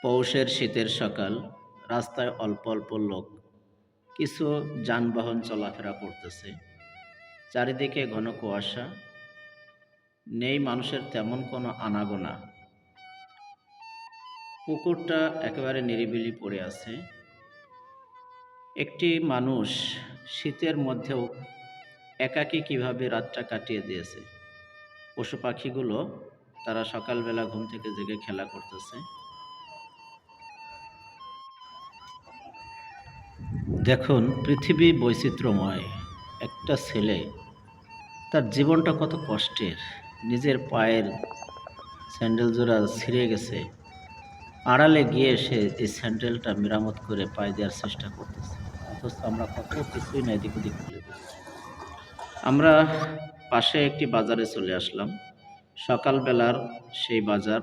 পৌষের শীতের সকাল, রাস্তায় অল্প অল্প লোক, কিছু যানবাহন চলাফেরা করতেছে। চারিদিকে ঘন কুয়াশা, নেই মানুষের তেমন কোনো আনাগোনা। পুকুরটা একেবারে নিরিবিলি পড়ে আছে। একটি মানুষ শীতের মধ্যেও একাকী কিভাবে রাতটা কাটিয়ে দিয়েছে। পশু পাখিগুলো তারা সকালবেলা ঘুম থেকে জেগে খেলা করতেছে। দেখুন, পৃথিবী বৈচিত্র্যময়। একটা ছেলে, তার জীবনটা কত কষ্টের। নিজের পায়ের স্যান্ডেল জোড়া ছিঁড়ে গেছে, আড়ালে গিয়ে সে এই স্যান্ডেলটা মেরামত করে পায়ে দেওয়ার চেষ্টা করতেছে। অথচ আমরা কত কিছুই না এদিক ওদিক ফেলে দিচ্ছি। আমরা পাশে একটি বাজারে চলে আসলাম। সকালবেলার সেই বাজার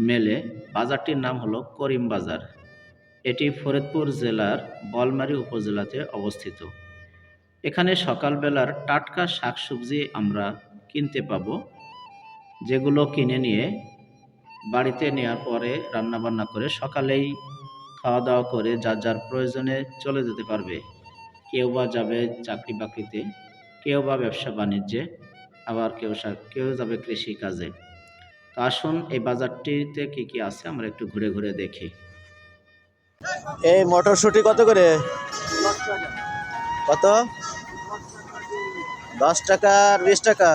মেলে। বাজারটির নাম হলো করিম বাজার। এটি ফরিদপুর জেলার বলমারী উপজেলাতে অবস্থিত। এখানে সকালবেলার টাটকা শাকসবজি আমরা কিনতে পাবো, যেগুলো কিনে নিয়ে বাড়িতে নেওয়ার পরে রান্নাবান্না করে সকালেই খাওয়া দাওয়া করে যার যার প্রয়োজনে চলে যেতে পারবে। কেউ বা যাবে চাকরি বাকরিতে, কেউ বা ব্যবসা বাণিজ্যে, আবার কেউ যাবে কৃষি কাজে। তো আসুন এই বাজারটিতে কি কি আছে আমরা একটু ঘুরে ঘুরে দেখি। এই মটরশুঁটি কত করে? কত? 10 টাকা আর 20 টাকা?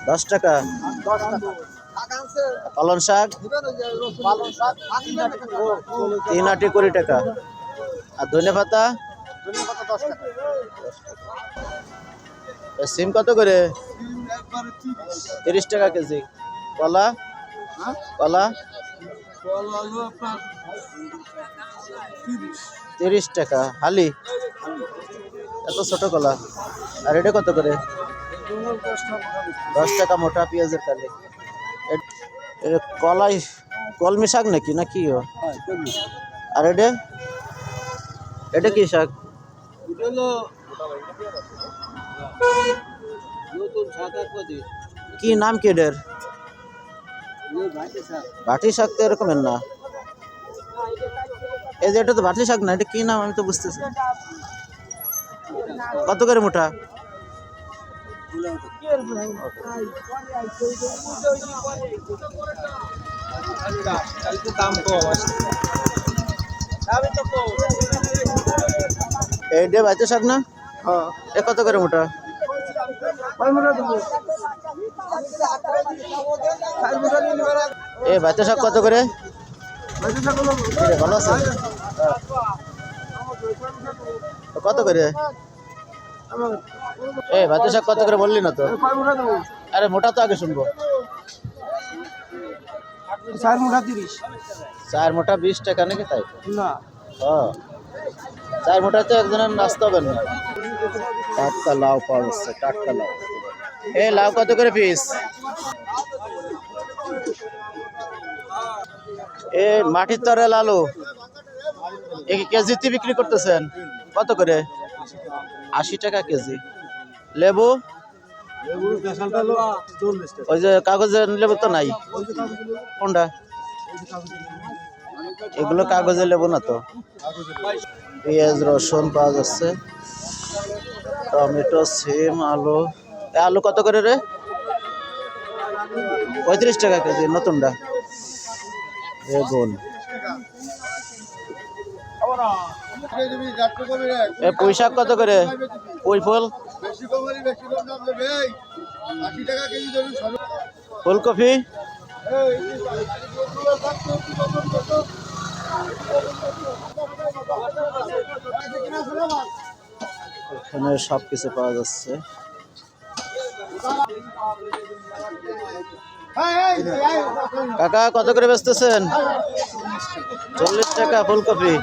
10 টাকা। পালং শাক 3 আটি 20 টাকা। আর ধনে পাতা? সিম কত করে? 30 টাকা কেজি। কলা? কলা 30 টাকা। হালি এত ছোট কলা। আর এটা কত করে? 10 টাকা মোটা পেঁয়াজের কালি। কলাই কলমি শাক নাকি নাকি? আর এটা কি শাক? কি নাম কি এটার? ভাটি শাক তো এরকমের না। এই যে এটা তো ভাটি শাক না, এটা কি নাম আমি তো বুঝতেছি। কত করে মোটা? এইটা ভাটি শাক না? এ কত করে মোটা? এ ভাতে শাক কত করে? ভালো আছে? কত করে? এ ভাতে শাক কত করে বললি না তো? আরে মোটা তো আগে শুনবো। 4 মোটা 30। 4 মোটা 20 টাকা নাকি? তাই না, 4 মোটা তো একজনের নাস্তা হবে না। টাটকা লাউ পাওয়া যাচ্ছে, টাটকা লাউ। এই লাউ কত করে পিস? এ মাটির তরে আলু এই কেজিতে বিক্রি করতেছেন কত করে? 80 টাকা কেজি। লেবু? ওই যে কাগজের লেবু তো নাই। কোনটা? এগুলো কাগজের লেবু না তো। পেঁয়াজ রসুন পাওয়া যাচ্ছে, টমেটো সিম আলু। আলু কত করে রে? 35 টাকা কেজি নতুনটা। বেগুন পুঁই শাক কত করে? পুঁই ফুল? ফুলকপি? এখানে সব কিছু পাওয়া যাচ্ছে। কাকা কত করে বেচতেছেন? 40 টাকা ফুলকপি।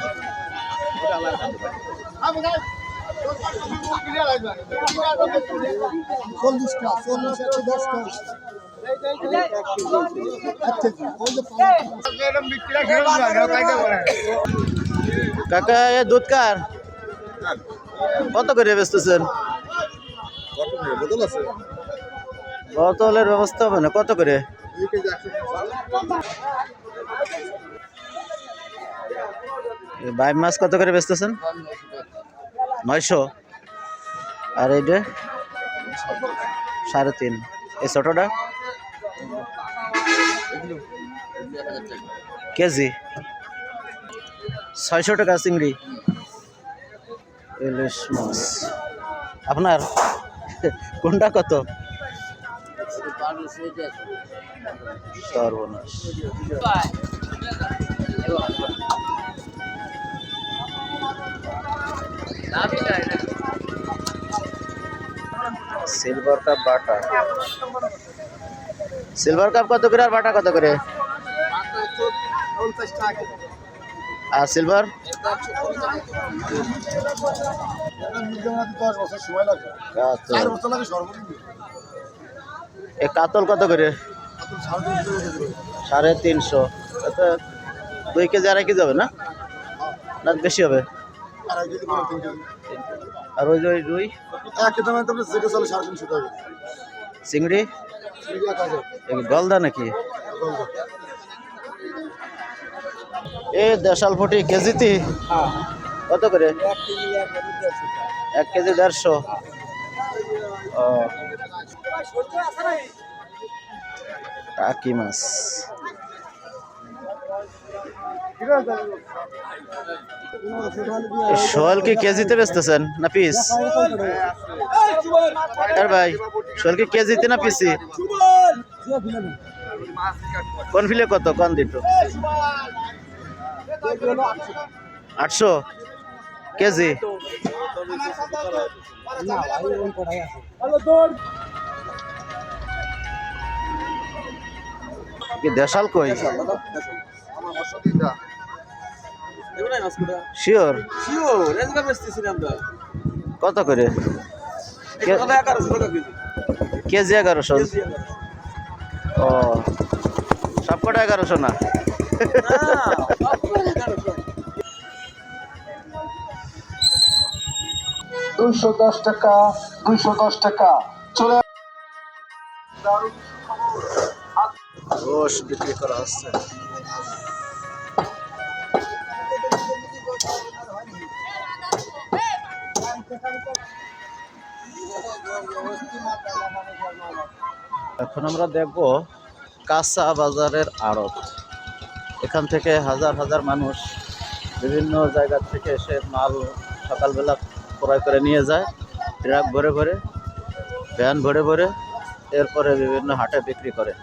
কাকা এ দুধ কার কত করে বেচতেছেন? বোতলের ব্যবস্থা হবে না, কত করে? বাইম মাছ কত করে বেচতেছেন? 900। আর এইটা 3.5। এই ছোটটা কেজি 600 টাকা। চিংড়ি, ইলিশ মাছ আপনার কোনটা কত? সর্বনাশ। সিলভার কাপ বাটা, সিলভার কাপ কত করে আর বাটা কত করে? আর সিলভার এ কাতল কত করে? 350। 2 কেজি 2.5 কেজি হবে না? না বেশি হবে? আর ওই যে রুই চিংড়ি গলদা নাকি? এ দেশাল ফুটি কেজিতে কত করে? 1 কেজি 150। ও টাকি মাছ। শোল কি কেজিতে বেচতেছেন না পিস? আর ভাই শোল কি কেজিতে না পিসি? কোন ফিলে কত? কোন দিত? 800 কেজি। কি দেশাল কই? শিওর কত করে কেজি? 1100। ও সব কটা 1100 না? 210 টাকা, 210 টাকা চলে। রোশ বিক্রি করা হচ্ছে। এখন আমরা দেখব কাঁচা বাজারের আড়ত। এখান থেকে হাজার হাজার মানুষ বিভিন্ন জায়গা থেকে এসে মাল সকালবেলা ক্রয় করে নিয়ে যায়, ট্রাক ভরে ভরে, ভ্যান ভরে ভরে, এরপরে বিভিন্ন হাটে বিক্রি করে।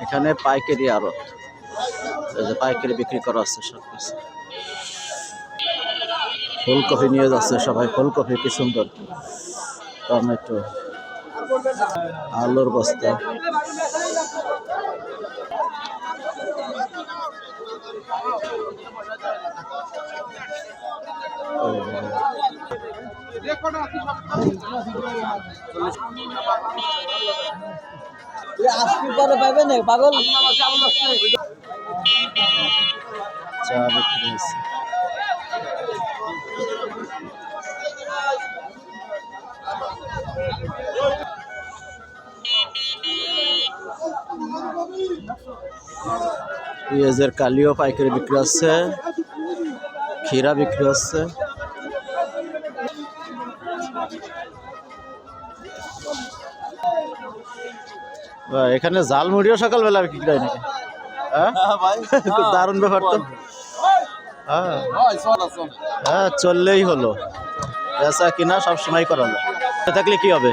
এখানে পাইকারি আড়ত, পাইকারি বিক্রি করা হচ্ছে সব কিছু। ফুলকপি নিয়ে যাচ্ছে সবাই, ফুলকপি কি সুন্দর, টমেটো, আলুর বস্তা। পাগল চা বিক্রি হচ্ছে। পেঁয়াজের কালিও পাইকারি বিক্রি হচ্ছে, ক্ষীরা বিক্রি হচ্ছে। এখানে জাল মুড়িও সকালবেলা বিক্রি হয় নাকি? খুব দারুণ ব্যাপার তো। হ্যাঁ চললেই হলো, বেচা কিনা সবসময় করা যায়। থাকলে কি হবে?